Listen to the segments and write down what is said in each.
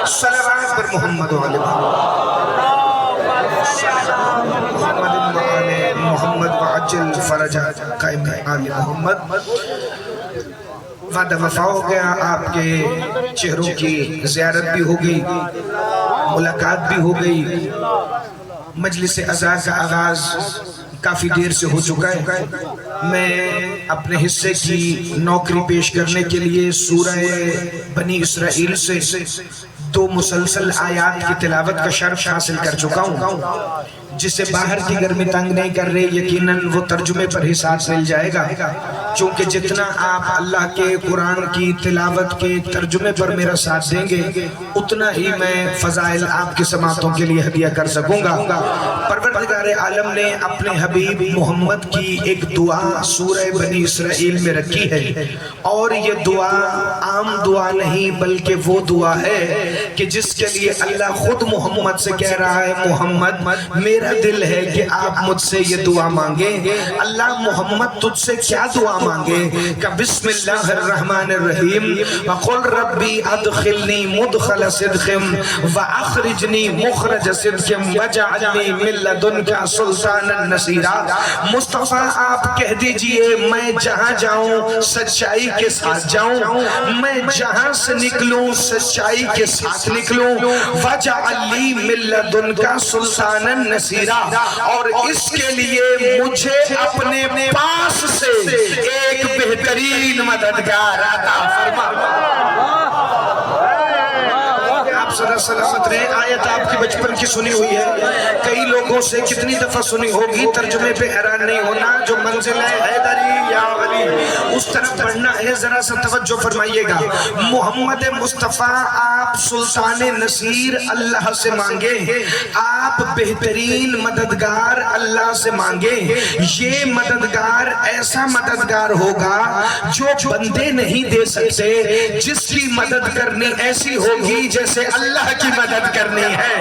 صلوات پر محمد و آل محمد وعجل فرج قائم آل محمد۔ وعدہ وفا ہو گیا، آپ کے چہروں کی زیارت بھی ہو گئی، ملاقات بھی ہو گئی۔ مجلس عزا کا آغاز کافی دیر سے ہو چکا ہے۔ میں اپنے حصے کی نوکری پیش کرنے کے لیے سورہ بنی اسرائیل سے 2 مسلسل آیات کی تلاوت کا شرف حاصل کر چکا ہوں۔ جسے باہر کی گرمی تنگ نہیں کر رہے، یقیناً وہ ترجمے پر ہی ساتھ مل جائے گا، چونکہ جتنا آپ اللہ کے قرآن کی تلاوت کے ترجمے پر میرا ساتھ دیں گے اتنا ہی میں فضائل آپ کی سماعتوں کے لیے ہدیہ کر سکوں گا۔ پروردگار عالم نے اپنے حبیب محمد کی ایک دعا سورہ بنی اسرائیل میں رکھی ہے، اور یہ دعا عام دعا نہیں بلکہ وہ دعا ہے کہ جس کے لیے اللہ خود محمد سے کہہ رہا ہے، محمد میرا دل ہے کہ آپ مجھ سے یہ دعا مانگیں۔ اللہ محمد تجھ سے کیا دعا مانگے کہ بسم اللہ الرحمن الرحیم وقل ربی ادخلنی مدخل صدق واخرجنی مخرج صدق وجعلنی من لدنک سلطانا نصیرا۔ مصطفیٰ آپ کہہ دیجئے میں جہاں جاؤں سچائی کے ساتھ جاؤں، میں جہاں سے نکلوں سچائی کے ساتھ نکلوں، وجعلنی من لدنک سلطانا نصیرا، اور اس کے لیے مجھے اپنے پاس سے ایک بہترین مددگار عطا فرما۔ آپ صدا سلامت رہے۔ آیت آپ کی بچپن کی سنی ہوئی ہے، کئی لوگوں سے کتنی دفعہ سنی ہوگی، ترجمے پہ حیران نہیں ہونا۔ جو منزل ہے حیدری یا ولی اس طرف پڑھنا ہے، ذرا سا توجہ فرمائیے گا۔ محمد مصطفیٰ آپ سلطان نصیر اللہ سے مانگے، آپ بہترین مددگار اللہ سے مانگے۔ یہ مددگار ایسا مددگار ہوگا جو بندے نہیں دے سکتے، جس کی مدد کرنی ایسی ہوگی جیسے اللہ کی مدد کرنی ہے۔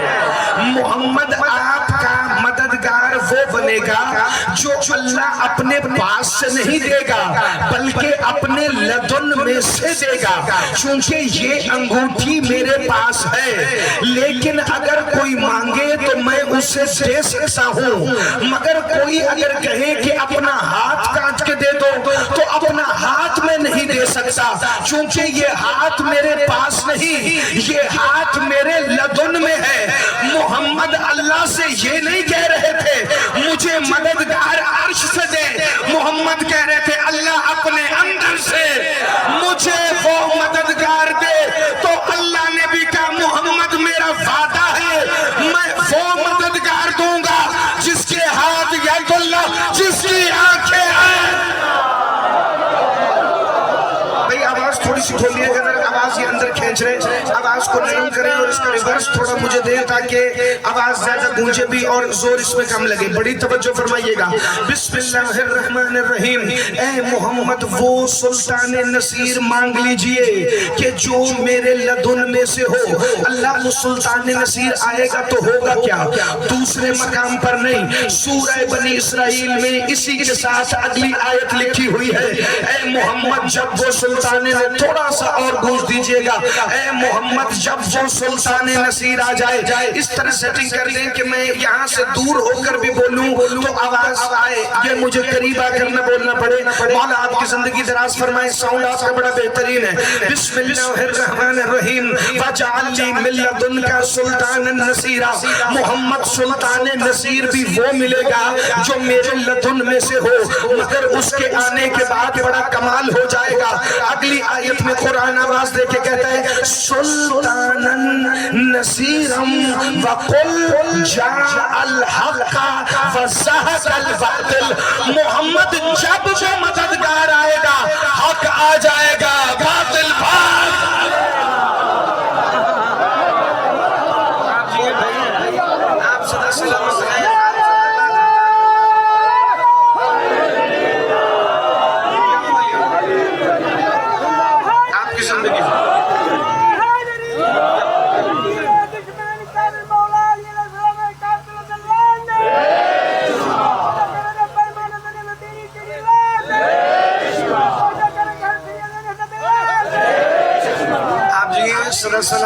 محمد آپ کا مددگار وہ بنے گا جو اللہ اپنے پاس سے نہیں دے گا بلکہ اپنے لدن میں سے دے گا، چونکہ یہ انگوٹھی میرے پاس ہے، لیکن اگر کوئی مانگے تو میں اسے دے سکتا ہوں، مگر کوئی اگر کہے کہ اپنا ہاتھ کاٹ کے دے دو تو اپنا ہاتھ میں نہیں دے سکتا، چونکہ یہ ہاتھ میرے پاس نہیں، یہ ہاتھ میرے لدن میں ہے۔ محمد اللہ سے یہ نہیں کہہ رہے تھے مجھے مددگار عرش سے دے، محمد کہہ رہے تھے اللہ اپنے اندر سے مجھے وہ مددگار دے، تو اللہ نے بھی کہا محمد میرا وعدہ ہے میں وہ مددگار دوں گا جس کے ہاتھ ید اللہ، جس کی آنکھیں ہیں۔ بھئی آواز تھوڑی سی کھولیے گا، آواز یہ اندر کھینچ رہے، آواز کو نرم کریں اور اس کا ریورس تھوڑا مجھے دیں تاکہ آواز زیادہ گونجے بھی اور زور اس میں کم لگے۔ بڑی توجہ فرمائیے گا۔ بسم اللہ الرحمن الرحیم۔ اے محمد وہ سلطان نصیر مانگ لیجئے کہ جو میرے لدن میں سے ہو۔ اللہ وہ سلطان نصیر آئے گا تو ہوگا کیا؟ دوسرے مقام پر نہیں، سورہ بنی اسرائیل میں اسی کے ساتھ اگلی آیت لکھی ہوئی ہے۔ اے محمد جب وہ سلطان تھوڑا سا اور گونج دیجئے گا، اے محمد جب وہ سلطان نصیر آ جائے، اس طرح سیٹنگ کر لیں کہ میں یہاں سے دور ہو کر بھی بولوں تو آواز آئے، یہ مجھے قریب آ کر نہ بولنا پڑے۔ مولا آپ کی زندگی دراز فرمائے، ساؤنڈ آپ کا بڑا بہترین ہے۔ بسم اللہ الرحمن الرحیم وَجَعَلْنِي مِن لَّدُنْكَ سُلْطَانًا نَصِيرًا۔ محمد سلطان نصیر بھی وہ ملے گا جو میرے لدن میں سے ہو، مگر اس کے آنے کے بعد بڑا کمال ہو جائے گا۔ اگلی آیت میں قرآن آواز دے کے کہتا ہے سلطانا نصیرا وقل جاء الحق وزهق الباطل۔ محمد جب وہ مددگار آئے گا حق آ جائے گا، باطل بھاگ۔ آپ صدا سلامت رہے۔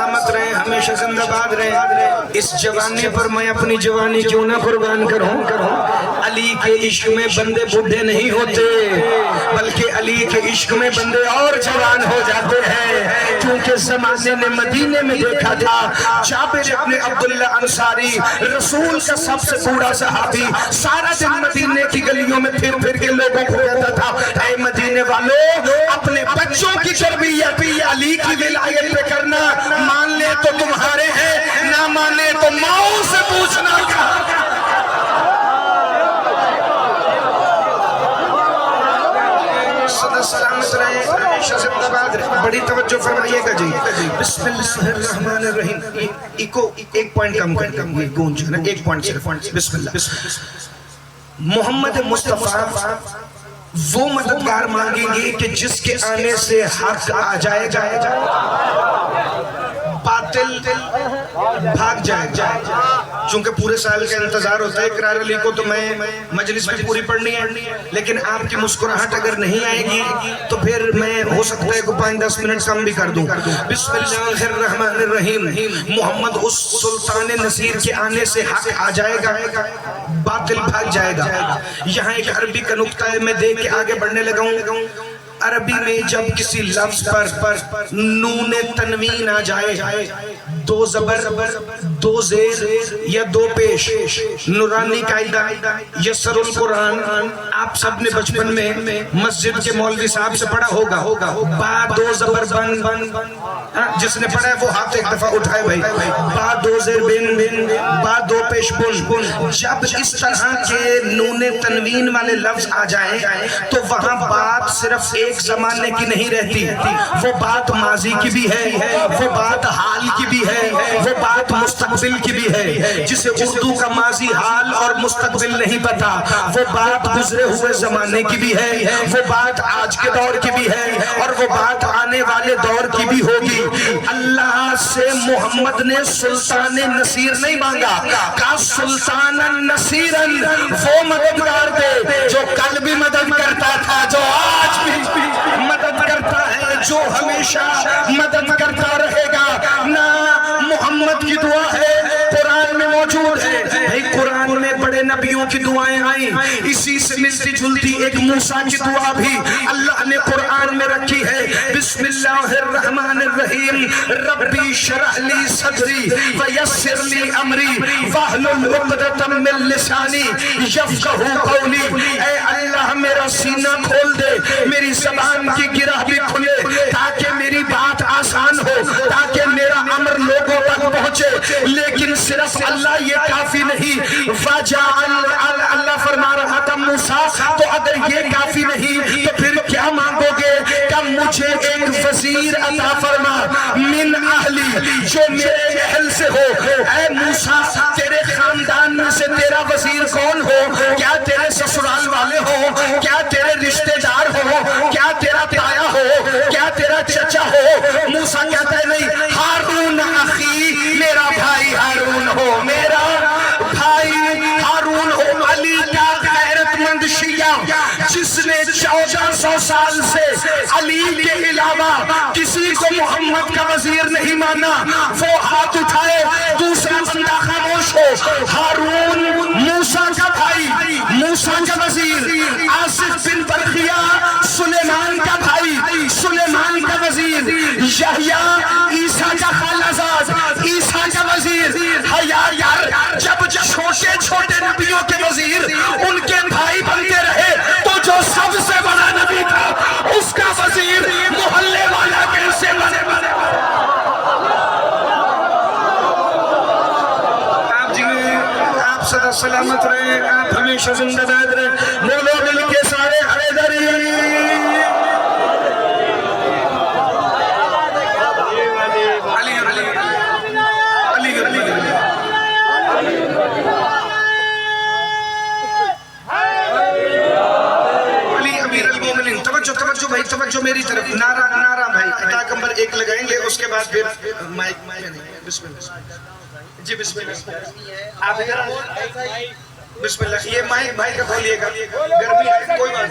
سلامت رہیں، ہمیشہ زندہ باد رہیں۔ اس جوانے پر میں اپنی جوانی کیوں نہ قربان کروں۔ علی کے عشق میں بندے بوڑھے نہیں ہوتے، بلکہ علی کے عشق میں بندے اور جوان ہو جاتے ہیں، کیونکہ زمانے نے مدینے میں دیکھا تھا جابر ابن عبداللہ انصاری رسول کا سب سے بوڑھا صحابی سارا دن مدینے کی گلیوں میں پھر کے لوگوں کو کہتا تھا، اے مدینے والوں، اپنے بچوں کی تربیت علی کی ولایت پہ کرنا، مان لے تو تمہارے ہیں، نہ مانے تو ماؤں سے پوچھنا کا۔ صدا سلامت رہے، ہمیشہ زندہ باد رہے۔ بڑی توجہ فرمائیے گا جی۔ بسم اللہ الرحمن الرحیم۔ ایک پوائنٹ کم کر دیں، یہ گونج ہے نا، ایک پوائنٹ صرف۔ بسم اللہ۔ محمد مصطفیٰ وہ مددگار مانگیں گے کہ جس کے آنے سے حق آ جائے گا، باطل بھاگ جائے گا۔ چونکہ پورے سال کا انتظار ہوتا ہے اقرار علی کو، تو میں مجلس میں پوری پڑھنی ہے، لیکن آپ کی مسکراہٹ اگر نہیں آئے گی تو پھر میں ہو سکتا ہے کہ 5-10 منٹ کم بھی کر دوں۔ بسم اللہ الرحمن الرحیم۔ محمد اس سلطان نصیر کے آنے سے حق آ جائے گا، باطل بھاگ جائے گا۔ یہاں ایک عربی کا نکتہ ہے، میں دیکھ کے آگے بڑھنے لگا ہوں۔ عربی میں جب کسی لفظ پر نون تنوین آ جائے، 2 زبر 2 زیر یا 2 پیش، نورانی قاعدہ یسر القرآن آپ سب نے بچپن میں مسجد کے مولوی صاحب سے پڑھا ہوگا۔ با 2 زبر بن، جس نے پڑھا ہے وہ ہاتھ ایک دفعہ اٹھائے بھائی۔ با 2 زیر بن، با 2 پیش بن۔ جب اس طرح کے نون تنوین والے لفظ آ جائیں تو وہاں بات صرف ایک زمانے کی نہیں رہتی، وہ بات ماضی کی بھی ہے، وہ بات حال کی بھی ہے، وہ بات مستقبل کی بھی ہے۔ جسے اردو کا ماضی حال اور مستقبل نہیں پتا، وہ بات گزرے ہوئے زمانے کی بھی ہے، وہ بات آج کے دور کی بھی ہے، اور وہ بات آنے والے دور کی بھی ہوگی۔ اللہ سے محمد نے سلطان نصیر نہیں مانگا، کہا سلطان نصیرن، وہ مددگار دے جو کل بھی مدد کرتا تھا، جو آج بھی مدد کرتا ہے، جو ہمیشہ مدد کرتا رہے گا۔ نہ محمد کی دعا ہے قرآن میں موجود ہے، بھئی قرآن میں بڑے نبیوں کی دعائیں آئیں، اسی سے ملتی جلتی ایک موسیٰ کی دعا بھی اللہ نے قرآن میں رکھی ہے۔ بسم اللہ الرحمن الرحیم۔ ربی شرح لی صدری ویسر لی امری واحلل عقدۃ من لسانی یفقہوا قولی۔ اے اللہ میرا سینہ کھول دے، میری زبان کی گرہ بھی کھلے، تاکہ میری بات آسان ہو، تاکہ میرا امر لوگوں تک پہنچے۔ لیکن صرف اللہ یہ کافی نہیں، اللہ فرما رہا تھا موسیٰ تو اگر یہ کافی نہیں تو پھر کیا مانگو گے؟ کہ مجھے ایک وزیر عطا فرما من اہلی، جو میرے اہل سے ہو۔ اے موسیٰ تیرے خاندان میں سے تیرا وزیر کون ہو؟ کیا تیرے سسرال والے ہو؟ کیا تیرے رشتہ دار ہو؟ کیا تیرا تایا ہو؟ کیا تیرا چچا ہو؟ موسیٰ کہتا ہے نہیں، ہارون اخی، میرا بھائی ہارون ہو، میرا بھائی ہارون ہو۔ علی کا غیرت مند شیعہ جس نے 1400 سال سے علی کے علاوہ کسی کو محمد کا وزیر نہیں مانا، وہ ہاتھ اٹھائے، دوسرا بندہ خاموش ہو۔ ہارون موسیٰ کا بھائی، موسیٰ کا وزیر، آصف بن برخیہ سلیمان کا بھائی، سلیمان کا وزیر، یحییٰ عیسیٰ کا خالازاد، عیسیٰ کا وزیر۔ یار جب چھوٹے چھوٹے نبیوں کے وزیر ان کے بھائی بنتے رہے تو جو سب سے بڑا نبی تھا اس کا وزیر محلے والا کیسے بنے؟ آپ جی آپ سدا سلامت رہے، آپ ہمیشہ زندہ باد رہے، بولو دل کے سارے حیدری۔ توجہ بھائی، توجہ میری طرف، نعرہ بھائی عطا کمبر 1 لگائیں گے، اس کے بعد پھر مائک بسم اللہ جی، بسم اللہ آپ بسم اللہ۔ یہ مائک بھائی کا کھولیے گا، گرمی ہے کوئی بات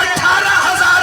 18,000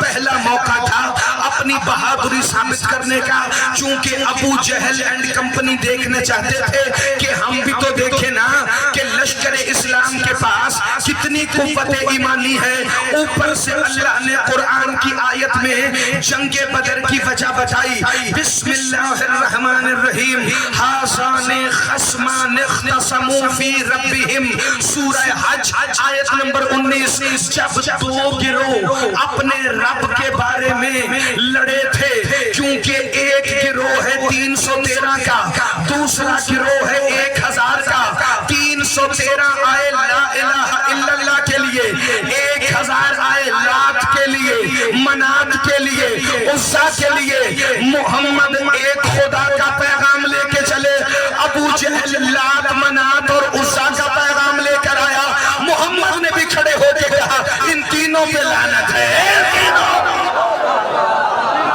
پہلا موقع تھا اپنی بہادری ثابت کرنے کا، چونکہ ابو جہل اینڈ کمپنی دیکھنے چاہتے تھے کہ ہم بھی تو دیکھیں نا کہ لشکر اسلام کے پاس کتنی قوت ایمانی ہے۔ اوپر سے اللہ نے قرآن کی آیت میں جنگ بدر کی وجہ بتائی، بسم اللہ الرحمن الرحیم، ہذان خصمان اختصموا فی ربہم، سورہ حج آیت نمبر 19۔ جب دو گروہ اپنے رب کے بارے میں لڑے تھے، کیونکہ ایک گروہ ہے 313 کا، دوسرا گروہ ہے 1000 کا، 313 آئے لا الہ الا اللہ کے لیے، 1000 آئے لات کے لیے، منات کے لیے، عزا کے لیے۔ محمد ایک خدا کا پیغام لے کے چلے، ابو جہل لات منات اور عزا کا پیغام لے کر آیا۔ محمد نے بھی کھڑے ہو کے کہا ان تینوں پہ لعنت ہے،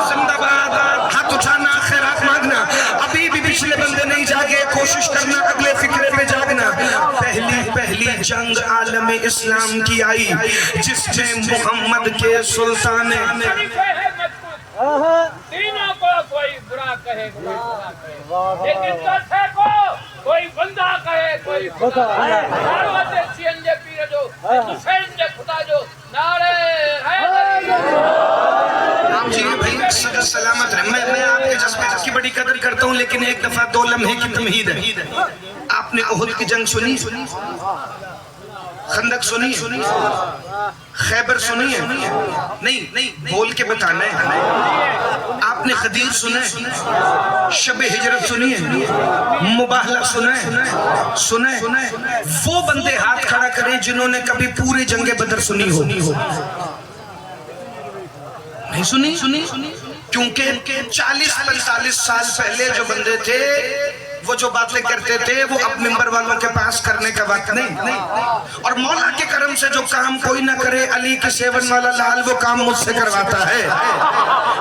زندہ باد، ہاتھ اٹھانا، خیرات مانگنا۔ ابھی بھی پچھلے بندے نہیں جاگے، کوشش کرنا اگلے فکرے پہ جاگنا۔ پہلی جنگ عالم اسلام کی آئی جس میں محمد کے سلطان تینوں کو کوئی برا کہے، کوئی برا کہے، لیکن چوتھے کو کوئی بندہ کہے، کوئی خدا کہے۔ دعوت سین دے پیر جو، حسین دے خدا جو، نعرہ حیدری۔ آپ جی بھائی صدر سلامت رہے۔ میں آپ کے جذبات کی بڑی قدر کرتا ہوں، لیکن ایک دفعہ 2 لمحے کی تمہید ہے۔ آپ نے احد کی جنگ سنی، خندق سنی، خیبر سنی ہے؟ نہیں، بول کے بتانا ہے۔ آپ نے غدیر سنا ہے، شب ہجرت سنی ہے، مباہلہ سنا ہے؟ وہ بندے ہاتھ کھڑا کریں جنہوں نے کبھی پورے جنگ بدر سنی ہو۔ نہیں سنی؟ کیونکہ 40-45 سال پہلے جو بندے تھے وہ جو باتیں کرتے تھے وہ اب ممبر والوں کے پاس کرنے کا وقت نہیں۔ اور مولا کے کرم سے جو کام کوئی نہ کرے، علی کے سیون والا لال وہ کام مجھ سے کرواتا ہے۔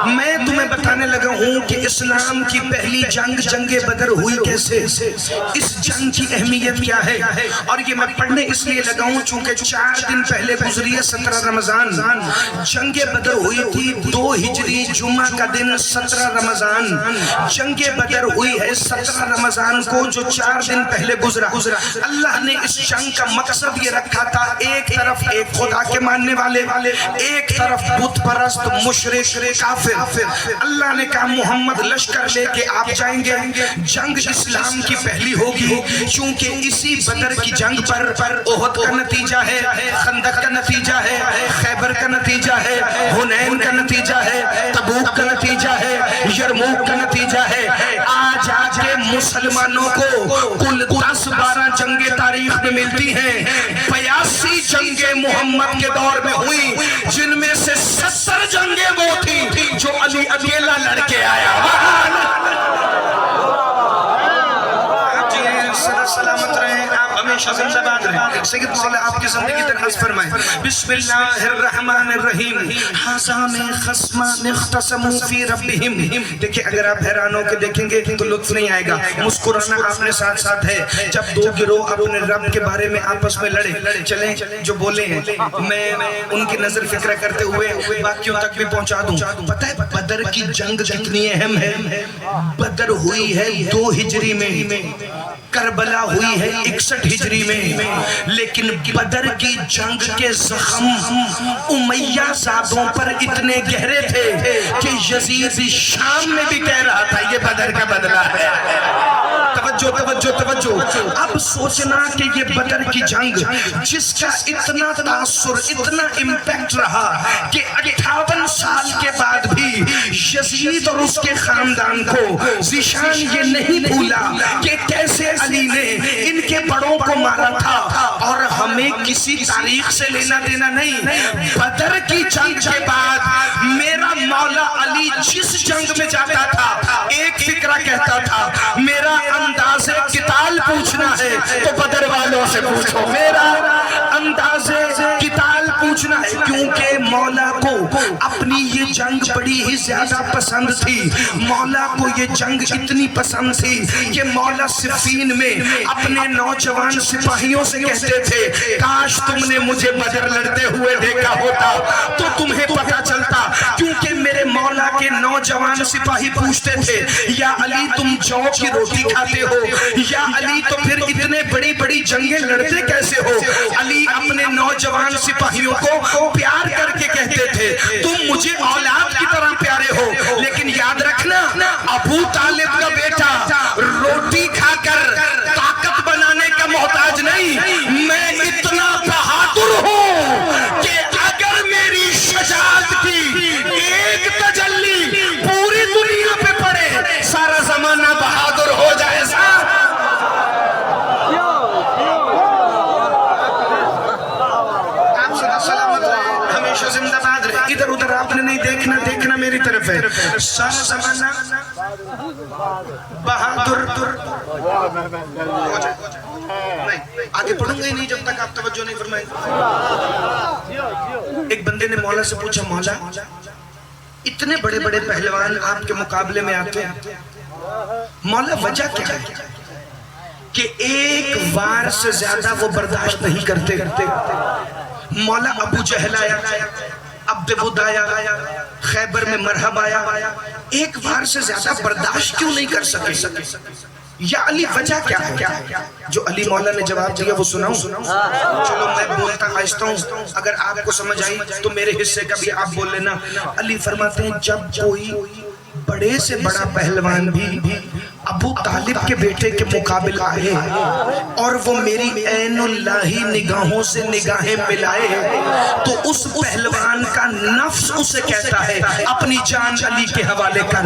میں تمہیں بتانے لگا ہوں کہ اسلام کی پہلی جنگ بدر ہوئی کیسے، اس جنگ کی اہمیت کیا ہے، اور یہ میں پڑھنے اس لیے لگا ہوں چونکہ 4 دن پہلے گزری ہے 17 رمضان۔ جنگ بدر ہوئی تھی 2 ہجری جمعہ کا دن 17 رمضان۔ جنگ بدر ہوئی ہے 17 رمضان کو، جو 4 دن پہلے گزرا۔ اللہ نے اس جنگ کا مقصد یہ رکھا تھا، ایک طرف ایک خدا کے ماننے والے، ایک طرف بت پرست مشرک کافر۔ اللہ نے کہا محمد لشکر لے کے آپ جائیں گے، جنگ اسلام کی پہلی ہوگی، چونکہ اسی بدر کی جنگ پر احد کا نتیجہ ہے، خندق کا نتیجہ ہے، خیبر کا نتیجہ ہے، حنین کا نتیجہ ہے، تبوک کا نتیجہ ہے، یرموک کا نتیجہ ہے۔ آج کے مسلمانوں کو کل 10-12 جنگیں تاریخ میں ملتی ہیں، 82 جنگیں محمد کے دور میں ہوئی، جن میں سے 70 جنگیں وہ تھی جو علی اکیلا لڑ کے آیا۔ سلامت رہیں، آپ ہمیشہ زندہ باد رہیں۔ سید مولا آپ کی زندگی درخواست فرمائیں۔ بسم اللہ الرحمن الرحیم، ہذان خصمان اختصموا فی ربہم۔ دیکھیں اگر آپ حیران ہو کے دیکھیں گے تو لطف نہیں آئے گا، مسکرانا آپ نے ساتھ ہے۔ جب 2 گروہ اپنے رب کے بارے میں آپس میں لڑے، چلیں جو بولے ہیں میں ان کی نظر فکر کرتے ہوئے باقیوں تک بھی پہنچا دوں۔ پتہ ہے بدر کی جنگ کتنی اہم ہے؟ بدر ہوئی ہے 2 ہجری میں، کربلا ہوئی ہے 61 ہجری میں، لیکن بدر کی جنگ کے زخم امیہ زادوں پر اتنے گہرے تھے کہ یزید شام میں بھی کہہ رہا تھا یہ بدر کا بدلہ ہے۔ توجہ، اب سوچنا کہ یہ بدر کی جنگ جس کا اتنا تاثر، اتنا امپیکٹ رہا کہ 58 سال کے بعد بھی یزید اور اس کے خاندان کو ذیشان یہ نہیں بھولا کہ کیسے علی نے ان کے بڑوں کو مارا تھا، اور ہمیں کسی تاریخ سے لینا دینا نہیں۔ بدر کی جنگ کے بعد میرا مولا علی جس جنگ میں جاتا تھا ایک فکرہ کہتا تھا، میرا انداز قتال پوچھنا ہے تو بدر والوں سے پوچھو، میرا انداز قتال پوچھنا ہے، کیونکہ چونکہ مولا کو اپنی یہ جنگ بڑی ہی زیادہ پسند تھی، مولا کو یہ جنگ اتنی پسند تھی کہ مولا صفین میں اپنے نوجوان سپاہیوں سے کہتے تھے کاش تم نے مجھے بدر لڑتے ہوئے دیکھا ہوتا تو تمہیں پتہ چلتا، کیونکہ میرے مولا کے نوجوان سپاہی پوچھتے تھے یا علی تم جو کی روٹی کھاتے ہو، یا علی تو پھر اتنے بڑی بڑی جنگیں لڑتے کیسے ہو؟ علی اپنے نوجوان سپاہیوں کو پیار کر کے کہتے تھے تم مجھے اولاد کی طرح پیارے ہو، لیکن یاد رکھنا ابو طالب کا بیٹا روٹی کھا کر طاقت بنانے کا محتاج نہیں، میں اتنا بہادر ہوں کہ اگر میری شجاعت کی ایک تجلی پوری دنیا پہ پڑے سارا زمانہ بہادر ہو جائے۔ آپ صدا سلامت رہے، ہمیشہ زندہ باد رہے، ادھر ادھر آپ نے نہیں دیکھنا، دیکھنا میری طرف ہے، سارا زمانہ بہادر ہو جائے۔ نہیں آگے پڑھوں گا ہی نہیں جب تک آپ توجہ نہیں فرمائیں۔ ایک بندے نے مولا سے پوچھا مولا اتنے بڑے بڑے پہلوان آپ کے مقابلے میں آتے ہیں، مولا وجہ کیا ہے کہ ایک وار سے زیادہ وہ برداشت نہیں کرتے؟ مولا ابو جہل آیا، عبد بود آیا، خیبر میں مرحب آیا، ایک وار سے زیادہ برداشت کیوں نہیں کر سکے؟ یا علی وجہ کیا ہے؟ جو علی مولا نے جواب دیا وہ سناؤں؟ چلو میں بولتا آہستہ ہوں، اگر آپ کو سمجھ آئی تو میرے حصے کا بھی آپ بول لینا۔ علی فرماتے ہیں جب کوئی بڑے سے بڑا پہلوان بھی ابو طالب کے بیٹے کے مقابل آئے اور وہ میری عین اللہی نگاہوں سے نگاہیں ملائے تو اس پہلوان کا نفس اسے کہتا ہے اپنی جان علی کے حوالے کر۔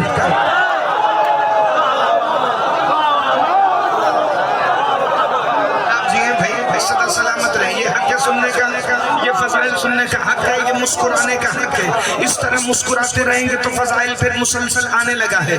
سلامت رہے، یہ حق ہے سننے کا، یہ فضائل سننے کا حق ہے، یہ مسکرانے کا حق ہے، اس طرح مسکراتے رہیں گے تو فضائل پھر مسلسل آنے لگا ہے۔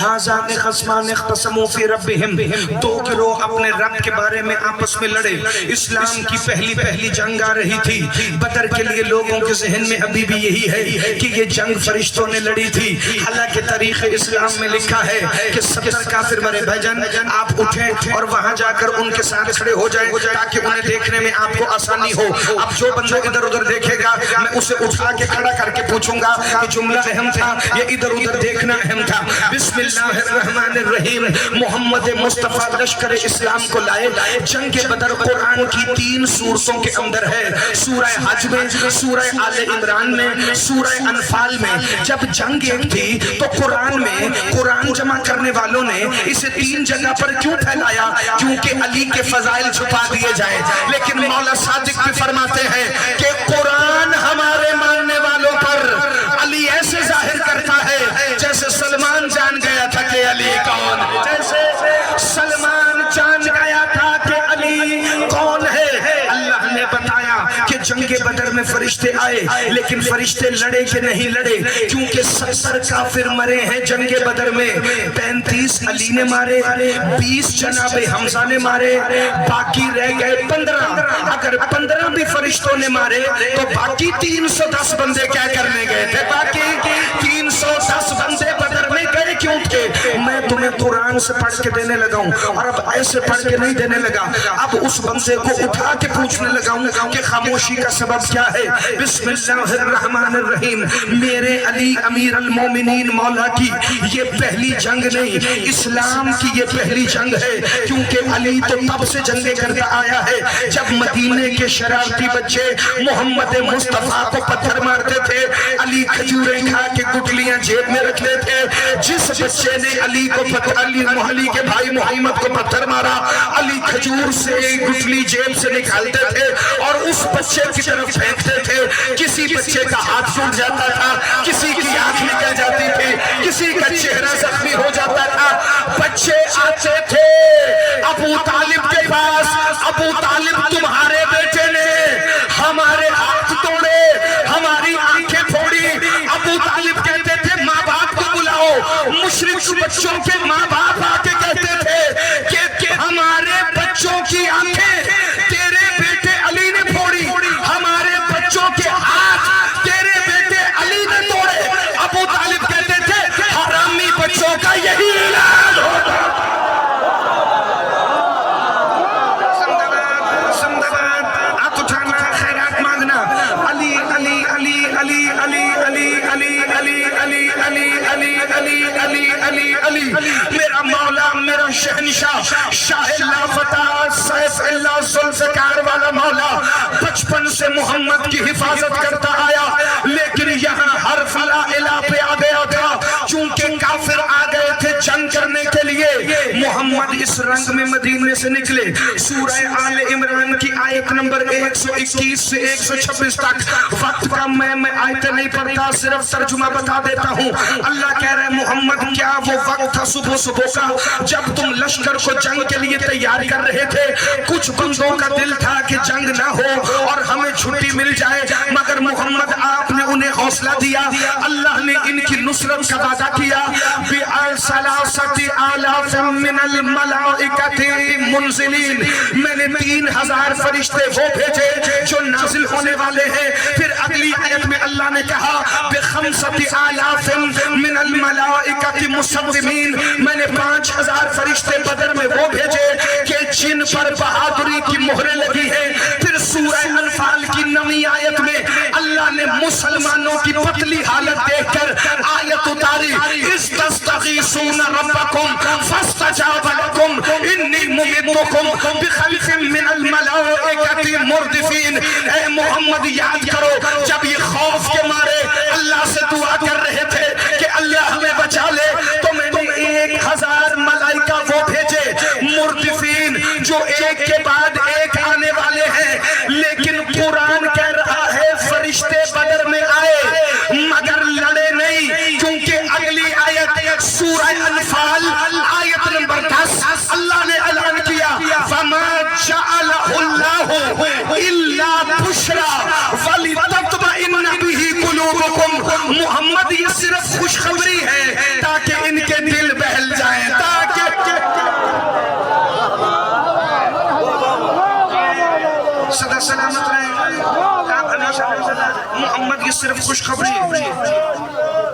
حاذان خصمان اختصموا فی ربہم، دو گروہ اپنے رب کے بارے میں آپس میں لڑے، اسلام کی پہلی جنگ آ رہی تھی، بدر کے لیے لوگوں کے ذہن میں ابھی بھی یہی ہے کہ یہ جنگ فرشتوں نے لڑی تھی، حالانکہ تاریخ اسلام میں لکھا ہے کہ 70 کافر مرے۔ بھجن آپ اٹھیں اور وہاں جا کر ان کے ساتھ کھڑے ہو جائیں تاکہ انہیں دیکھنے میں آپ کو آسانی ہو۔ اب جو بندہ ادھر ادھر دیکھے گا میں اسے اٹھا کے کھڑا کر کے پوچھوں گا کہ جملہ اہم تھا یہ ادھر ادھر دیکھنا اہم تھا؟ بسم اللہ الرحمن الرحیم، محمد مصطفیٰ لشکر اسلام کو لائے۔ جنگ بدر قرآن کی 3 سورتوں کے اندر ہے، سورہ حج میں، سورہ آل عمران میں، سورہ انفال میں۔ جب جنگ ایک تھی تو قرآن میں قرآن جمع کرنے والوں نے اسے 3 جگہ پر کیوں پھیلایا؟ کیونکہ علی کے فضائل چھپا دیے جائے۔ لیکن مولا صادق بھی فرماتے ہیں کہ قرآن ہمارے ماننے والوں پر علی ایسے ظاہر کرتا ہے جیسے سلمان جان گیا تھا کہ علی کون ہے، جیسے سلمان جان گیا تھا کہ علی کون ہے۔ اللہ نے بتایا کہ جنگ بدر میں فرشتے آئے لیکن فرشتے لڑے کہ نہیں لڑے، کیونکہ 70 کافر مرے ہیں جنگ بدر میں، 35 علی نے مارے، 20 جناب حمزہ نے مارے، باقی رہ گئے 15۔ اگر 15 بھی فرشتوں نے مارے تو باقی 310 بندے کیا کرنے گئے تھے؟ باقی 310 بندے بدر میں گئے کیوں تھے؟ میں تمہیں قرآن سے پڑھ کے دینے لگا ہوں، اور اب ایسے پڑھ کے نہیں دینے لگا، اب اس بندے کو اٹھا کے پوچھنے لگا ہوں کہ خاموشی کا سبب کیا ہے۔ بسم اللہ الرحمن الرحیم، میرے علی امیر المومنین مولا کی یہ پہلی جنگ نہیں، اسلام کی یہ پہلی جنگ ہے، کیونکہ علی تو تب سے جنگیں کرتا آیا ہے جب مدینے کے شرارتی بچے محمد مصطفیٰ کو پتھر مارتے تھے، علی کھجوریں کھا کے گٹلیاں جیب میں رکھتے تھے۔ جس بچے نے علی کے بھائی محمد کو پتھر مارا، علی کھجور سے ایک گٹلی جیب سے نکالتے تھے اور اس بچے کی طرف پھینکتے تھے۔ کسی بچے کا ہاتھ ٹوٹ جاتا تھا، کسی کی آنکھ نکل جاتی تھی، کسی کا چہرہ زخمی ہو جاتا تھا۔ بچے آتے تھے ابو طالب کے پاس، ابو طالب تمہارے بیٹے نے ہمارے ہاتھ توڑے، ہماری آنکھیں پھوڑی۔ ابو طالب کہتے تھے ماں باپ کو بلاؤ، مشرک بچوں کے ماں باپ آ کے کہتے تھے کہ ہمارے بچوں کی آنکھیں تیرے بیٹے علی نے پھوڑی، ہمارے بچوں کے ہاتھ وقار والا مولا بچپن سے محمد کی حفاظت کرتا آیا، لیکن یہاں حرف لا الہ پہ آ گیا تھا، چونکہ کافر آ گئے تھے جنگ کرنے کے لیے۔ محمد اس رنگ میں مدینے سے نکلے۔ سورہ آل عمران کی آیت نمبر 121 سے 126 تک، وقت کا میں آیتیں نہیں پڑھتا، صرف ترجمہ بتا دیتا ہوں۔ اللہ کہہ رہے محمد کیا وہ وقت تھا صبح کا جب تم لشکر کو جنگ کے لیے تیار کر رہے تھے؟ کچھ بندوں کا دل تھا کہ جنگ نہ ہو اور ہمیں چھٹی مل جائے، مگر محمد آپ نے انہیں حوصلہ دیا۔ اللہ نے ان کی نصرت کا وعدہ کیا، بِثَلَاثَةِ مِنَ الْمَلَائِكَةِ مُنزِلِينَ، میں نے 3000 فرشتے وہ بھیجے جو نازل ہونے والے ہیں۔ پھر اگلی آیت میں اللہ نے کہا بِخَمْسَةِ مِنَ الْمَلَائِكَةِ مُصَوِّمِينَ، میں نے 5000 فرشتے بدر میں وہ بھیجے کہ جن پر بہادری کی مہریں لگی ہیں۔ پھر سورہ انفال کی 9ویں آیت میں اللہ نے مسلمانوں کی پتلی حالت دیکھ کر آیت اتاری، اِذْ تَسْتَغِیثُونَ رَبَّکُمْ فَاسْتَجَابَ لَکُمْ اِنِّی مُمِدُّکُمْ بِخَلْفٍ مِّنَ الْمَلَائِکَةِ مُرْدِفِینَ۔ اے محمد یاد کرو جب یہ خوف کے مارے اللہ سے دعا کر رہے تھے کہ اللہ ہمیں بچا لے، تو میں نے 1000 ملائکہ وہ بھیجے مردفین، جو ایک کے بعد ایک آنے والے ہیں۔ لیکن قرآن کہہ رہا ہے فرشتے بدر میں آئے مگر لڑے نہیں، کیونکہ اگلی آیت سورہ انفال آیت نمبر 10 اللہ نے اعلان کیا فَمَا جَعَلَهُ اللَّهُ إِلَّا بُشْرَىٰ وَلِتَطْمَئِنَّ بِهِ قُلُوبُكُمْ۔ محمد یہ صرف خوشخبری ہے تاکہ ان کے دل بہل جائیں، تاکہ صدا سلامت رہے۔ محمد یہ صرف خوشخبری ہے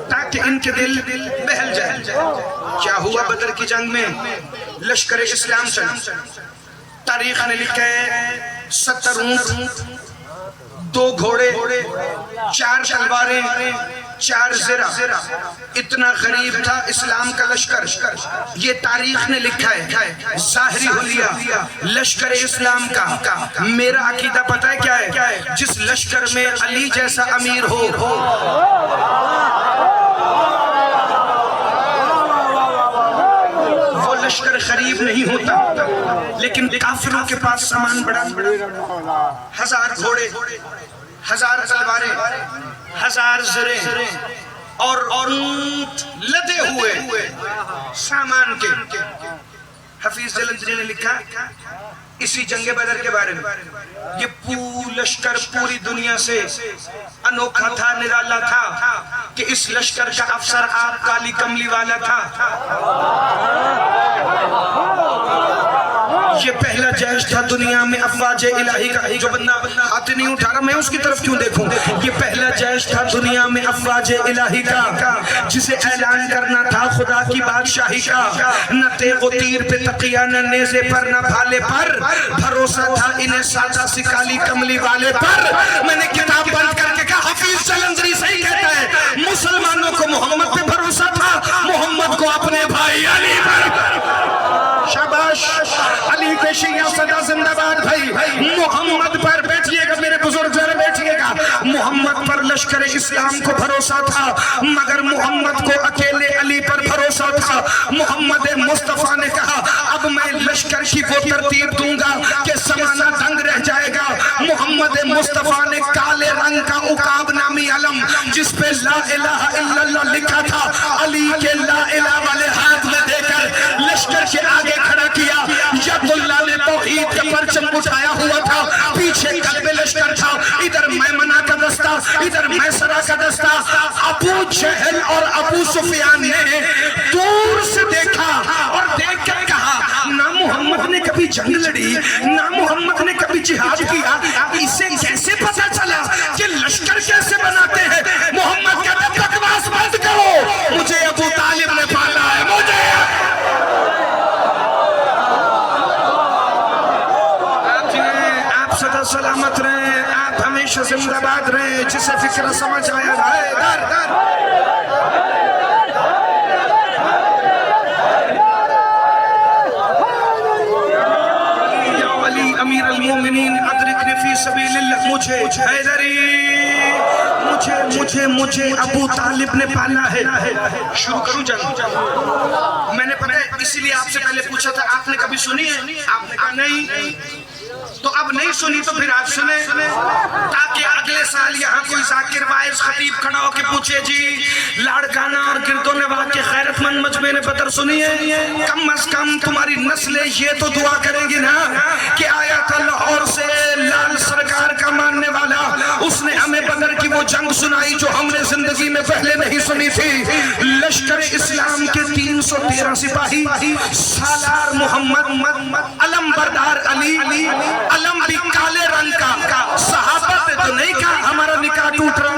تاکہ ان کے دل بہل جائیں۔ کیا ہوا بدر کی جنگ میں؟ لشکر اسلام چلا، تاریخ نے لکھا ہے 70 اونٹ، 2 گھوڑے، 4 تلواریں، 4 زرہ، اتنا غریب تھا اسلام کا لشکر۔ یہ تاریخ نے لکھا ہے، ظاہری حلیہ لشکر اسلام کا۔ میرا عقیدہ پتہ ہے کیا ہے؟ جس لشکر میں علی جیسا امیر ہو، وہ لشکر غریب نہیں ہوتا، لیکن کافروں کے پاس سامان بڑا، 1000 گھوڑے، 1000 تلواریں، 1000 زریں اور اونٹ لدے ہوئے سامان کے۔ حفیظ جلندری نے لکھا اسی جنگ بدر کے بارے میں، یہ لشکر پوری دنیا سے انوکھا تھا، نرالا تھا کہ اس لشکر کا افسر آپ کالی کملی والا تھا۔ یہ پہلا جیش تھا دنیا میں افواج الہی کا۔ جو بندہ ہاتھ نہیں اٹھا رہا میں اس کی طرف کیوں دیکھوں؟ یہ پہلا جیش تھا دنیا میں افواج الہی کا، جسے اعلان کرنا تھا خدا کی بادشاہی کا۔ نہ تیغ و تیر پہ تقیہ، نہ نیزے پر، نہ بھالے پر، بھروسہ تھا انہیں سادہ سی کالی کملی والے پر۔ میں نے کتاب بند کر کے کہا حفیظ جلندری صحیح کہتا ہے، مسلمانوں کو محمد پہ بھروسہ تھا، محمد کو اپنے بھائی علی پر۔ شاباش علی کے شیعہ صدا زندہ باد بھائی۔ محمد پر بیٹھئے گا میرے بزرگ، ذرا بیٹھئے گا۔ محمد پر لشکر اسلام کو بھروسہ تھا، مگر محمد کو اکیلے علی پر بھروسہ تھا۔ محمد مصطفیٰ نے کہا اب میں لشکر کی وہ ترتیب دوں گا کہ زمانہ دنگ رہ جائے گا۔ محمد مصطفیٰ نے کالے رنگ کا عقاب نامی علم جس پہ لا الہ الا اللہ لکھا تھا، علی کے لا الہ والے ہاتھ میں دے کر لشکر کے آگے کھڑا کیا۔ ید اللہ نے توحید کا پرچم اٹھایا ہوا تھا، پیچھے قلب لشکر تھا، ادھر میمنہ کا دستہ، ادھر میسرہ کا دستہ۔ ابو جہل اور ابو سفیان نے دور سے دیکھا اور دیکھ کر کہا نہ محمد نے کبھی جنگ لڑی، نہ محمد نے کبھی جہاد کیا، اسے کیسے پتا چلا کہ لشکر کیسے بناتے ہیں؟ محمد کہتا بکواس بند کرو، مجھے ابو طالب نے پالا ہے، مجھے صدا سلامت رہیں، آپ ہمیشہ زندہ باد رہیں۔ جسے فکر سمجھ آیا رہے در در یا علی امیر المومنین مجھے حیدری مجھے ابو طالب نے پالا ہے. شروع کروں جنگ. میں نے پتہ ہے اسی لیے آپ سے پہلے پوچھا تھا آپ نے کبھی سنی ہے؟ آپ نے کہا نہیں. تو اب نہیں سنی تو پھر آپ سنیں تاکہ اگلے سال یہاں کوئی ذاکر وائز خطیب کھڑا ہو کے پوچھے جی لاڑکانہ اور گرد و نواح کے غیرت مند مجمع نے بدر سنی ہے؟ کم از کم تمہاری نسلیں یہ تو دعا کریں گی نا کہ آیا تھا لاہور سے لال سرکار کا ماننے والا, اس نے ہمیں بدر کی وہ جنگ سنائی جو ہم نے زندگی میں پہلے نہیں سنی تھی. لشکر اسلام کے 313 سپاہی, سالار محمد, علم بردار علی, علم بھی کالے رنگ کا, صحابہ نے تو نہیں کہا ہمارا نکاح ٹوٹ رہا.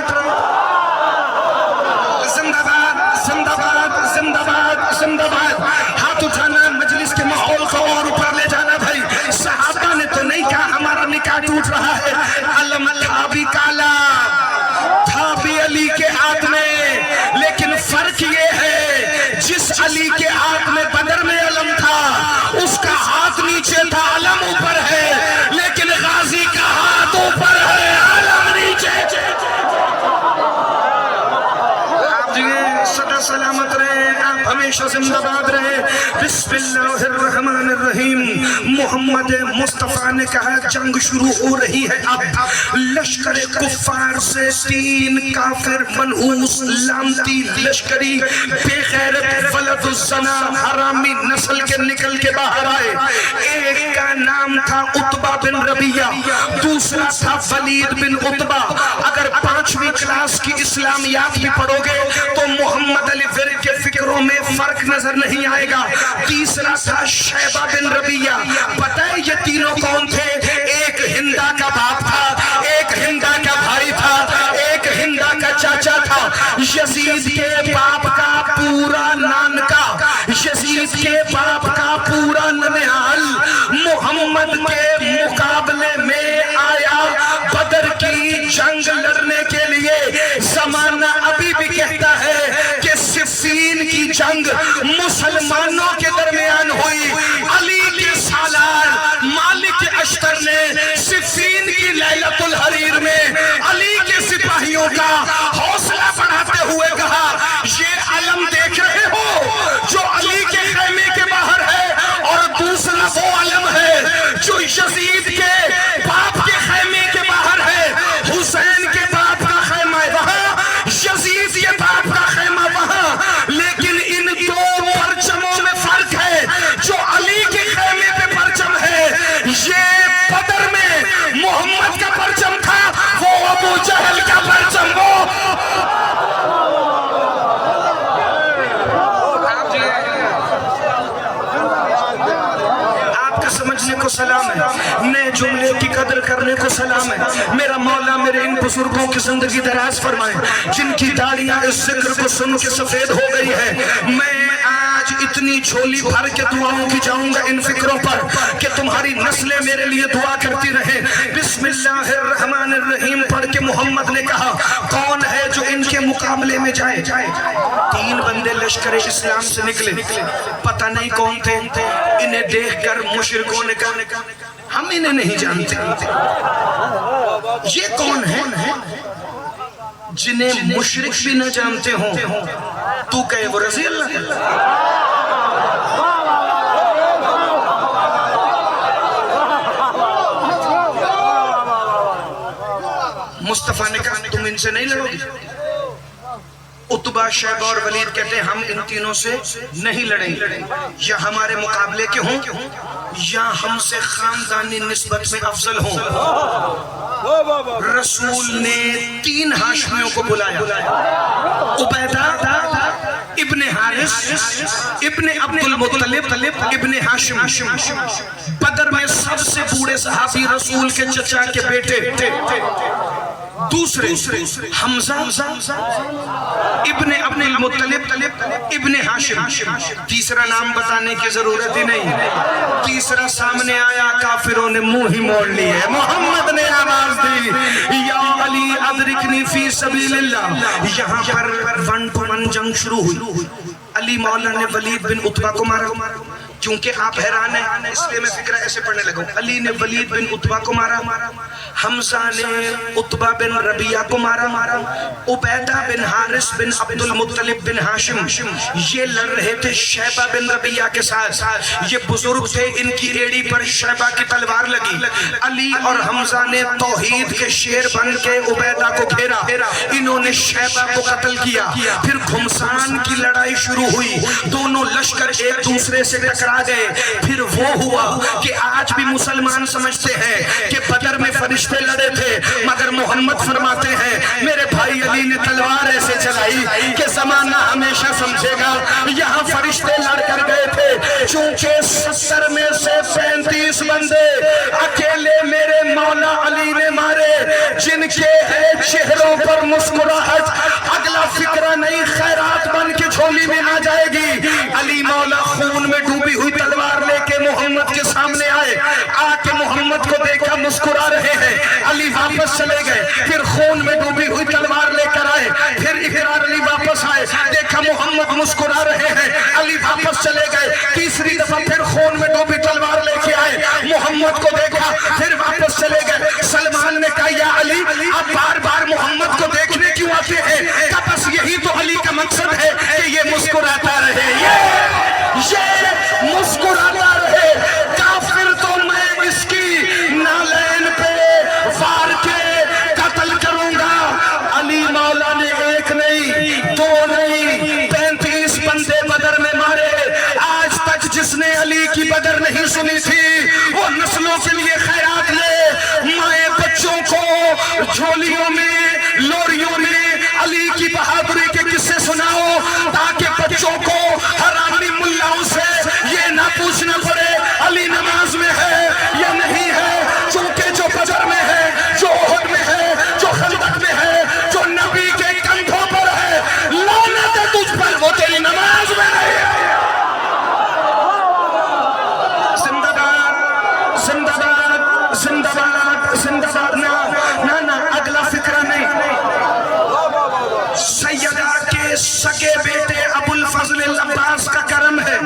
زندہ باد زندہ باد زندہ باد زندہ باد. ہاتھ اٹھانا, مجلس کے ماحول کو اور اوپر لے جانا بھائی. صحابہ نے تو نہیں کہا ہمارا نکاح ٹوٹ رہا ہے. علم تھا بھی کالا, تھا بھی علی کے ہاتھ میں, لیکن فرق یہ ہے جس علی کے ہاتھ میں بدر میں علم تھا اس کا ہاتھ نیچے تھا, علم اوپر ہے, لیکن غازی کا ہاتھ اوپر ہے, علم نیچے. آپ جگہ سدا سلامت رہے, آپ ہمیشہ زندہ باد رہے. بسم اللہ الرحمن الرحیم. محمد مصطفیٰ نے کہا جنگ شروع ہو رہی ہے. اب لشکر کفار سے 3 کافر منحوس لامتی لشکری بے غیرت ولد الزنا حرامی نسل کے نکل کے باہر آئے. ایک کا نام تھا عتبہ بن ربیعہ, دوسرا تھا ولید بن عتبہ. اگر 5ویں کلاس کی اسلامیات بھی پڑھو گے تو محمد علی ورد کے فکروں میں فرق نظر نہیں آئے گا. تیسرا تھا شیبہ بن ربیعہ. پتہ ہے یہ تینوں کون تھے؟ ایک ہندا کا باپ تھا, ایک ہندا کا بھائی تھا, ایک ہندا کا چاچا تھا. یزید کے باپ کا پورا نانکا, یزید کے باپ کا پورا ننہال محمد کے مقابلے میں آیا بدر کی جنگ لڑنے کے لیے. زمانہ ابھی بھی کہتا ہے کہ صفین کی جنگ مسلمانوں کے درمیان ہوئی. علی کے سالار مالک اشتر نے صفین کی لیلۃ الحریر میں علی کے سپاہیوں کا حوصلہ بڑھاتے ہوئے کہا یہ علم دیکھ رہے ہو جو علی کے خیمے کے باہر ہے, اور دوسرا وہ علم ہے جو یزید کے باپ کے خیمے کے باہر ہے. حسین کے باپ کا خیمہ وہاں, یزید کے باپ کا خیمہ وہاں, لیکن ان دو پرچموں میں فرق ہے. جو علی کے خیمے پہ پرچم ہے یہ بدر میں محمد کا پرچم تھا, وہ ابو جہل کا پرچم. وہ آپ کا سمجھنے کو سلام ہے, نئے جملے کی قدر کرنے کو سلام ہے. میرا مولا میرے ان بزرگوں کی زندگی دراز فرمائے جن کی داڑیاں اس ذکر کو سن کے سفید ہو گئی ہے. میں آج اتنی جھولی بھر کے دعاؤں کی جاؤں گا ان فکروں پر کہ تمہاری نسلیں میرے لیے دعا کرتی رہیں. بسم اللہ الرحمن الرحیم پڑھ کے محمد نے کہا کون ہے جو ان کے مقابلے میں جائے. 3 بندے لشکر اسلام سے نکلے, پتہ نہیں کون تھے. انہیں دیکھ کر مشرکوں نے کہا ہم انہیں نہیں جانتے. یہ کون ہے جنہیں مشرک بھی نہ جانتے ہوں؟ تو کہے وہ رضی اللہ ہے. مصطفیٰ نے کہا تم ان سے نہیں لڑو گے. عتبہ, شیبہ اور ولید کہتے ہیں ہم ان تینوں سے نہیں لڑیں گے. یا ہمارے مقابلے کے ہوں یا ہم سے خاندانی نسبت میں افضل ہوں. رسول نے 3 ہاشمیوں کو بلایا, عبیدہ ابن حارث ابن عبد المطلب ابن ہاشم. بدر میں سب سے بوڑھے صحابی رسول کے چچا کے بیٹے. دوسرے حمزہ ابن عبد المطلب ابن ہاشم. تیسرا نام بتانے کی ضرورت ہی نہیں. تیسرا سامنے آیا, کافروں نے منہ ہی موڑ لی ہے. محمد نے آواز دی یا علی ادرکنی فی سبیل اللہ. یہاں پر 1 to 1 جنگ شروع ہوئی. علی مولا نے ولید بن عتبہ کو مارا, کیونکہ آپ حیران ہیں اس لیے میں فکرہ ایسے پڑھنے لگا ہوں. علی نے ولید بن عتبہ کو مارا, حمزہ نے عتبہ بن ربیعہ کو مارا, عبیدہ بن حارث بن عبد المطلب بن ہاشم یہ لڑ رہے تھے شیبہ بن ربیعہ کے ساتھ. یہ بزرگ تھے, ان کی ایڑی پر شیبہ کی تلوار لگی. علی اور حمزہ نے توحید کے شیر بن کے عبیدہ کو گھیرا, انہوں نے شیبہ کو قتل کیا. پھر گھمسان کی لڑائی شروع ہوئی, دونوں لشکر ایک دوسرے سے ٹکرا گئے. پھر وہ ہوا کہ آج بھی مسلمان سمجھتے ہیں کہ بدر میں فرشتے لڑے تھے, مگر محمد فرماتے ہیں میرے بھائی علی نے تلوار ایسے چلائی کہ زمانہ ہمیشہ سمجھے گا یہاں فرشتے لڑ کر گئے تھے. چونکہ 70 میں سے 35 بندے اکیلے میرے مولا علی نے مارے, جن کے ہے چہروں پر مسکراہٹ. اگلا فکرہ نہیں, خیرات بن کے جھولی میں آ جائے گی. علی مولا خون میں ڈوبی ہوئی تلوار لے کے محمد کے سامنے آئے, آ کے محمد کو دیکھا مسکرا رہے ہیں. علی واپس چلے گئے, پھر خون میں ڈوبی ہوئی تلوار لے کر آئے. پھر اقرار علی واپس آئے, دیکھا محمد مسکرا رہے ہیں. علی واپس چلے گئے, تیسری دفعہ پھر خون میں ڈوبی تلوار لے کے آئے. محمد کو دیکھا, پھر واپس چلے گئے. سلمان نے کہا یا علی آپ بار بار محمد کو دیکھنے کیوں آتے ہیں؟ کہا بس یہی تو علی کا مقصد ہے کہ یہ مسکراتا رہے, یہ مسکراتا رہے. کافر تو میں اس کی نالین پہ وار کے قتل کروں گا. علی مولا نے ایک نہیں, دو نہیں, 35 بندے بدر میں مارے. آج تک جس نے علی کی بدر نہیں سنی تھی وہ نسلوں کے لیے خیرات لے. مائیں بچوں کو جھولیوں میں, لوریوں میں علی کی بہادری کے قصے سناؤ, تاکہ بچوں کو حرامی ملاؤں سے یہ نہ پوچھنا پڑے علی نماز میں ہے یا نہیں ہے. چونکہ جو بدر میں ہے, جو احد میں ہے, جو خندق میں ہے, جو نبی کے کندھوں پر ہے, لعنت ہے تجھ پر, وہ تیری نماز میں نہیں ہے. زندہ باد, زندہ باد, زندہ باد, زندہ باد. نا اگلا فکرہ نہیں. سیدہ کے سگے بیٹے ابو الفضل العباس کا کرم ہے,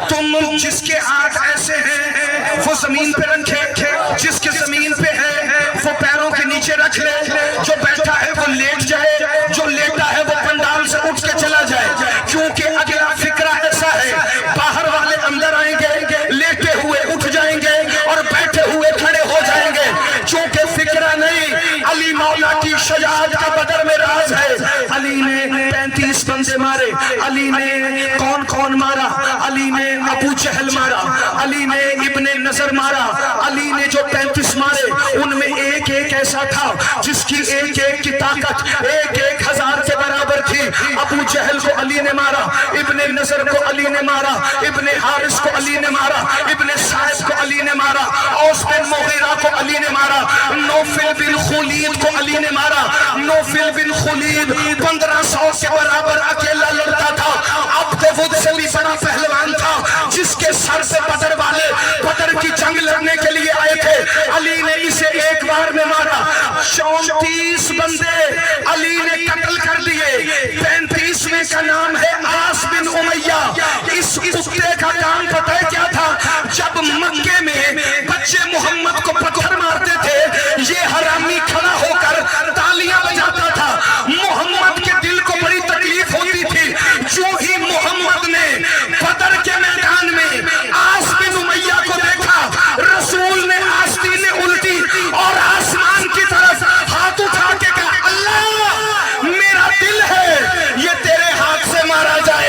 تم جس کے ہاتھ ایسے ہیں وہ زمین پہ رکھے, جس کے زمین پہ ہے وہ پیروں کے نیچے رکھ لے, جو بیٹھا ہے وہ لیٹ جائے, جو لیٹا ہے وہ پنڈال سے اٹھ کے چلا جائے. کیونکہ اگلا فکرہ ایسا ہے, باہر والے اندر آئیں گے, لیٹے ہوئے اٹھ جائیں گے اور بیٹھے ہوئے کھڑے ہو جائیں گے. چونکہ فکرہ نہیں, علی مولا کی شجاعت کا بدر میں راز ہے. علی نے 35 بندے مارے. علی نے کون کون مارا؟ علی نے ابو جہل مارا, علی نے ابن نظر مارا. علی نے جو 35 مارے ان میں ایک ایک ایسا تھا جس کی ایک ایک کی طاقت 1,000 کے برابر تھی. ابو جہل کو علی نے مارا, ابن نظر کو علی نے مارا, ابن حارث کو علی نے مارا, ابن سائب کو علی نے مارا, اوس بن مغیرہ کو علی نے مارا, نوفل بن خولید کو علی نے مارا. نوفل بن خولید 1500 کے برابر اکیلا لڑتا تھا. عبد ود سے بھی بڑا پہلوان تھا, جس کے سر سے بدر والے بدر کی جنگ لڑنے کے لیے آئے تھے. علی نے اسے ایک بار میں مارا. 34 بندے علی نے قتل کر دیے. 35ویں کا نام ہے عاص بن امیہ. اس کتے کا کام پتہ ہے کیا تھا؟ جب مکے میں بچے محمد کو پتھر مارتے تھے, یہ حرامی کھڑا ہو کر تالیاں بجاتا تھا. محمد کے دل کو بڑی تکلیف ہوتی تھی. جو ہی محمد نے بدر کے میدان میں عاص بن امیہ کو دیکھا, رسول نے آستینیں الٹی اور آسمان کی طرف ہاتھ اٹھا کے کہا اللہ میرا دل ہے یہ تیرے ہاتھ سے مارا جائے.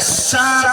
7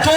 2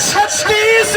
36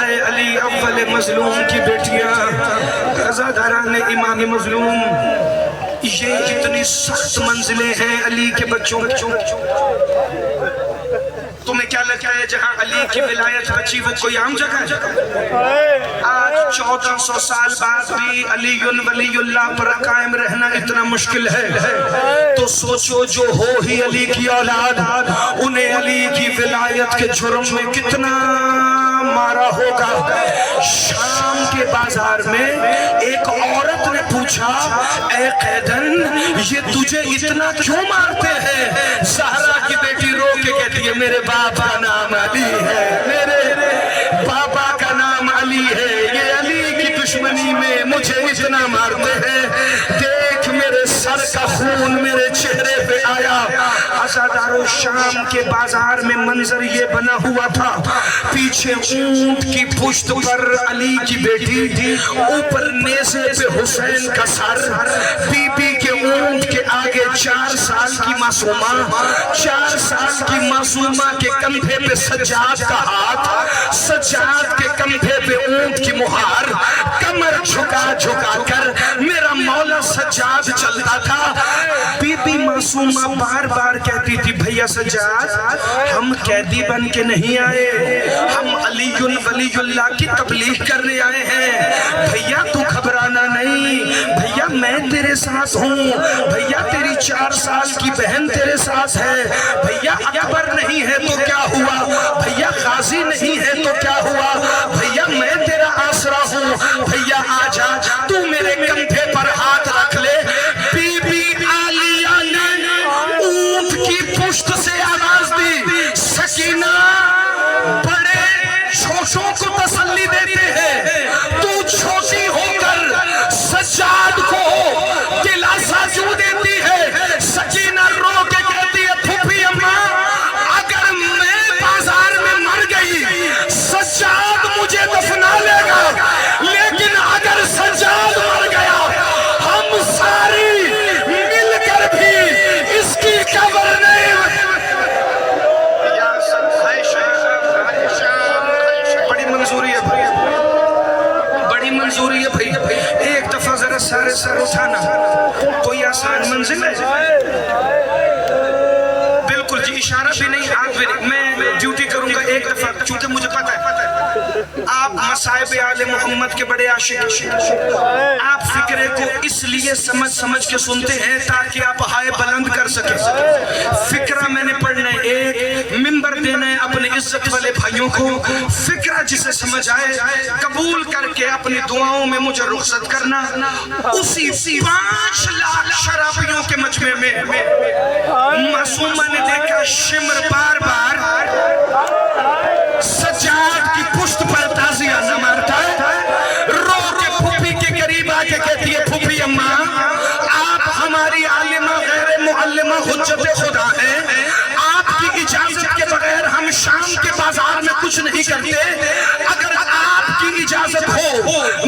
اے علی اول مظلوم کی بیٹیاں، عزاداران امام مظلوم، یہ اتنی سخت منزلیں ہیں علی کے بچوں۔ تمہیں کیا لگتا ہے جہاں علی کی ولایت بچی وہ کوئی عام جگہ ہے؟ آج 1400 سال بعد بھی علی ولی اللہ پر قائم رہنا اتنا مشکل ہے، تو سوچو جو ہو ہی علی کی اولاد، انہیں علی کی ولایت کے جرم میں کتنا مارا ہوگا۔ شام کے بازار میں ایک عورت نے پوچھا، اے قیدن یہ تجھے اتنا کیوں مارتے ہیں؟ زہرا کی بیٹی رو کے کہتی ہے میرے باپ کا نام علی ہے، میرے بابا کا نام علی ہے، یہ علی کی دشمنی میں مجھے اتنا مارتے ہیں، دیکھ میرے سر کا خون میرے چہرے پہ آیا۔ عزادارو شام کے بازار میں منظر یہ بنا ہوا تھا، پیچھے اونٹ کی پشت پر علی کی بیٹی، اوپر نیزے پہ حسین کا سر، بی بی کے اونٹ کے آگے 4 سال کی معصومہ، 4 سال کی معصومہ کے کندھے پہ سجاد کا ہاتھ، سجاد کے کندھے پہ اونٹ کی مہار، کمر جھکا جھکا کر میرا مولا سجاد چلتا تھا۔ بی بی معصومہ بار بار کہتی تھی بھیا سجاد ہم قیدی بن کے نہیں آئے، ہم علی ولی اللہ کی تبلیغ کرنے آئے ہیں، بھیا تو گھبرانا نہیں، بھیا میں تیرے ساتھ ہوں، بھیا تیری 4 سال کی بہن تیرے ساتھ ہے، بھیا اکبر نہیں ہے تو کیا ہوا، بھیا غازی نہیں ہے تو کیا ہوا، بھیا میں تیرا آسرا ہوں، بھیا آجا تو میرے کندھے پر ہاتھ رکھ لے۔ بی بی عالیہ نے اونٹ کی پشت سے آواز دی، سکینہ بڑے چھوٹوں کو تسلی دیتے ہیں، تو چھوٹی ہو کر سجاد کو دلاسا کیوں دیتی ہے؟ سکینہ رو کے کہتی ہے پھوپھی اماں اگر میں بازار میں مر گئی سجاد مجھے دفنا لے گا، لیکن اگر سجاد مر گیا ہم ساری مل کر بھی اس کی قبر نہیں۔ بڑی منظوری ہے بھائی، بڑی منظوری ہے بھائی، ایک دفعہ ذرا سارے سر اٹھانا، کوئی آسان منزل ہے؟ بالکل جی، اشارہ بھی نہیں ہاتھ بھی نہیں، میں ڈیوٹی کروں گا ایک دفعہ، چونکہ مجھے پتا ہے آپ مصائب آل محمد کے بڑے عاشق ہیں، آپ فکرے کو اس لیے سمجھ کے سنتے ہیں تاکہ آپ ہائے بلند کر سکیں۔ فکرہ میں نے پڑھنا ہے، ایک ممبر دینا ہے اپنے عزت والے بھائیوں کو، فکرہ جسے سمجھ آئے قبول کر کے اپنی دعاؤں میں مجھے رخصت کرنا۔ اسی 5 لاکھ شرابیوں کے مجمع میں معصومہ نے دیکھا شمر بار بار سجاد کی پشت پر تازیانہ مارتا ہے، رو کے پھوپھی کے قریب آ کے کہتی ہے پھوپھی اماں آپ ہماری عالمہ غیر معلمہ حجت خدا ہیں، آپ کی اجازت کے بغیر ہم شام کے بازار میں کچھ نہیں کرتے، اگر آپ کی اجازت ہو